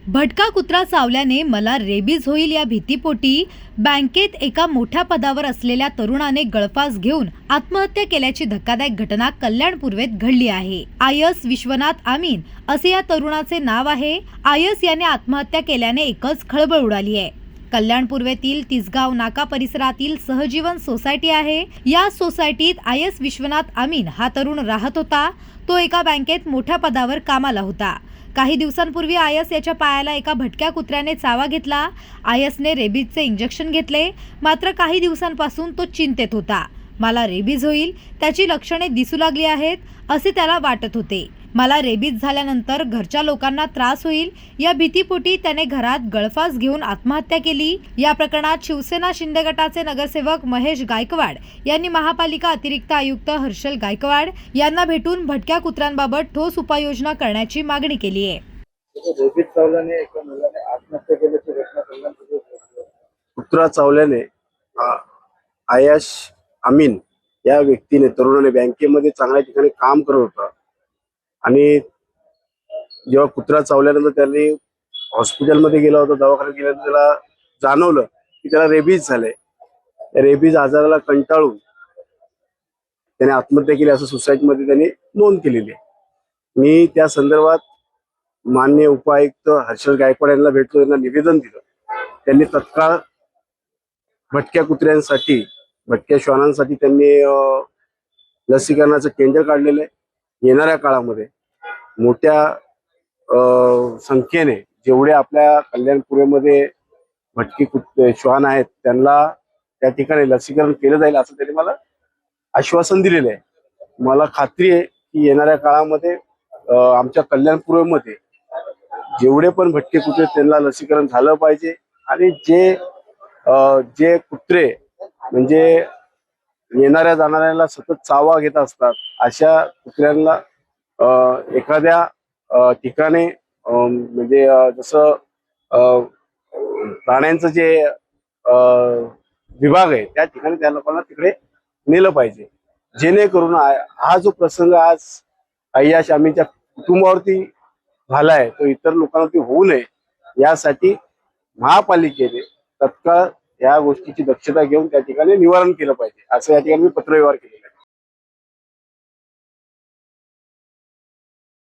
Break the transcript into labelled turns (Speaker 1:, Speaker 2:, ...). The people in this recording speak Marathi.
Speaker 1: भटका कुत्रा चावल्याने मला रेबीज होईल या भीतीपोटी बँकेत एका मोठ्या पदावर असलेल्या तरुणाने गळफास घेऊन आत्महत्या केल्याची धक्कादायक घटना कल्याण पूर्वेत घडली आहे। आयस विश्वनाथ आमीन असे या तरुणाचे नाव आहे। आयस याने आत्महत्या केल्याने एकच खळबळ उडाली आहे। कल्याण पूर्वेतील तिसगाव नाका परिसरातील सहजीवन सोसायटी आहे। या सोसायटीत आयस विश्वनाथ आमीन हा तरुण राहत होता। तो एका बँकेत मोठ्या पदावर कामाला होता। काही दिवसांपूर्वी आयस याच्या पायाला एका भटक्या कुत्र्याने चावा घेतला। आयसने रेबीजचे इंजेक्शन घेतले, मात्र काही दिवसांपासून तो चिंतेत होता। मला रेबीज होईल, त्याची लक्षणे दिसू लागली आहेत असे त्याला वाटत होते। मला रेबीज झाल्यानंतर घरच्या लोकांना त्रास होईल या भीतीपोटी त्याने घरात गळफास घेऊन आत्महत्या केली। या प्रकरणात शिवसेना शिंदे गटाचे नगरसेवक महेश गायकवाड यांनी महापालिका अतिरिक्त आयुक्त हर्षल गायकवाड यांना भेटून भटक्या कुत्र्यांबाबत ठोस उपाययोजना करण्याची मागणी केली आहे।
Speaker 2: रेबीज चावल्याने एका मुलाने आत्महत्या केल्याची घटना कल्याण कुत्रा चावल्याने आयश अमीन या व्यक्तीने तरुणाने बँकेमध्ये चांगल्या ठिकाणी काम करत होता आणि जेव्हा कुत्रा चावल्यानंतर त्यांनी हॉस्पिटलमध्ये गेला होता, दवाखान्यात गेल्यानंतर त्याला जाणवलं की त्याला रेबीज झाले। त्या रेबीज आजाराला कंटाळून त्याने आत्महत्या केली असं सोसायटीमध्ये त्यांनी नोंद केलेली आहे। मी त्या संदर्भात माननीय उपायुक्त हर्षल गायकवाड यांना भेटलो, त्यांना निवेदन दिलं। त्यांनी तत्काळ भटक्या कुत्र्यांसाठी, भटक्या श्वानांसाठी त्यांनी लसीकरणाचं टेंडर काढलेलं आहे। येणाऱ्या काळामध्ये मोठ्या संख्येने जेवढे आपल्या कल्याण पूर्वेमध्ये भटकी श्वान आहेत त्यांना त्या ठिकाणी लसीकरण केलं जाईल असं त्यांनी मला आश्वासन दिलेलं आहे। मला खात्री आहे की येणाऱ्या काळामध्ये आमच्या कल्याण पूर्वेमध्ये जेवढे पण भटके कुत्रे त्यांना लसीकरण झालं पाहिजे आणि जे कुत्रे म्हणजे येणाऱ्या जाणाऱ्याला सतत चावा घेत असतात अशा कुत्र्यांना एखाद्या ठिकाणी म्हणजे जसं प्राण्यांचं जे विभाग आहे त्या ठिकाणी त्या लोकांना तिकडे नेलं पाहिजे, जेणेकरून हा जो प्रसंग आज अय्याश आमीनच्या कुटुंबावरती झालाय तो इतर लोकांवरती होऊ नये यासाठी महापालिकेने तत्काळ या गोष्टीची दक्षता घेऊन त्या ठिकाणी निवारण केलं पाहिजे असं या ठिकाणी मी पत्रव्यवहार केले।